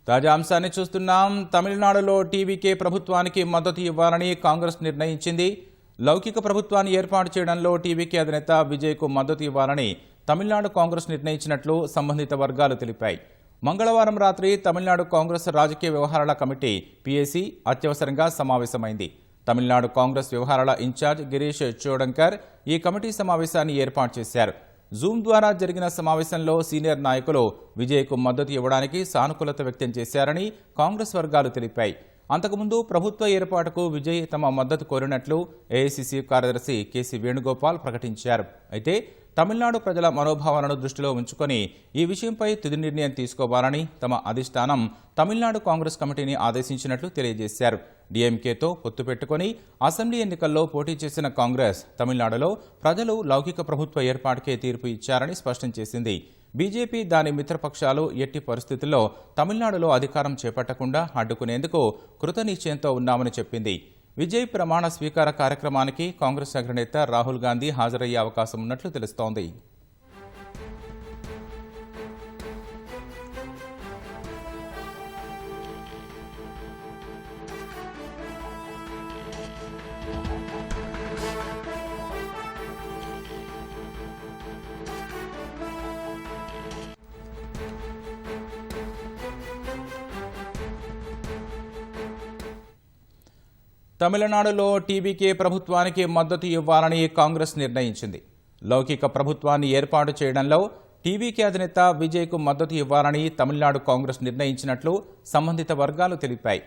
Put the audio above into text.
తాజా అంశాన్ని చూస్తున్నాం. తమిళనాడులో టీవీకే ప్రభుత్వానికి మద్దతు ఇవ్వాలని కాంగ్రెస్ నిర్ణయించింది. లౌకిక ప్రభుత్వాన్ని ఏర్పాటు చేయడంలో టీవీకే అధినేత విజయ్కు మద్దతు ఇవ్వాలని తమిళనాడు కాంగ్రెస్ నిర్ణయించినట్లు సంబంధిత వర్గాలు తెలిపాయి. మంగళవారం రాత్రి తమిళనాడు కాంగ్రెస్ రాజకీయ వ్యవహారాల కమిటీ పీఏసీ అత్యవసరంగా సమావేశమైంది. తమిళనాడు కాంగ్రెస్ వ్యవహారాల ఇన్ఛార్జ్ గిరీష్ చోడంకర్ ఈ కమిటీ సమావేశాన్ని ఏర్పాటు చేశారు. జూమ్ ద్వారా జరిగిన సమావేశంలో సీనియర్ నాయకులు విజయ్కు మద్దతు ఇవ్వడానికి సానుకూలత వ్యక్తం చేశారని కాంగ్రెస్ వర్గాలు తెలిపాయి. అంతకుముందు ప్రభుత్వ ఏర్పాటుకు విజయ్ తమ మద్దతు కోరినట్లు ఏఐసీసీ కార్యదర్శి కేసీ వేణుగోపాల్ ప్రకటించారు. అయితే తమిళనాడు ప్రజల మనోభావాలను దృష్టిలో ఉంచుకొని ఈ విషయంపై తుది నిర్ణయం తీసుకోవాలని తమ అధిష్టానం తమిళనాడు కాంగ్రెస్ కమిటీని ఆదేశించినట్లు తెలియజేశారు. డీఎంకేతో పొత్తు పెట్టుకుని అసెంబ్లీ ఎన్నికల్లో పోటీ చేసిన కాంగ్రెస్ తమిళనాడులో ప్రజలు లౌకిక ప్రభుత్వ ఏర్పాటుకే తీర్పు ఇచ్చారని స్పష్టం చేసింది. బీజేపీ దాని మిత్రపక్షాలు ఎట్టి పరిస్థితుల్లో తమిళనాడులో అధికారం చేపట్టకుండా అడ్డుకునేందుకు కృతనిశ్చయంతో ఉన్నామని చెప్పింది. విజయ్ ప్రమాణ స్వీకార కార్యక్రమానికి కాంగ్రెస్ అగ్రనేత రాహుల్ గాంధీ హాజరయ్యే అవకాశం ఉన్నట్లు తెలుస్తోంది. తమిళనాడులో టీవీకే ప్రభుత్వానికి మద్దతు ఇవ్వాలని కాంగ్రెస్ నిర్ణయించింది. లౌకిక ప్రభుత్వాన్ని ఏర్పాటు చేయడంలో టీవీకే అధినేత విజయ్కు మద్దతు ఇవ్వాలని తమిళనాడు కాంగ్రెస్ నిర్ణయించినట్లు సంబంధిత వర్గాలు తెలిపాయి.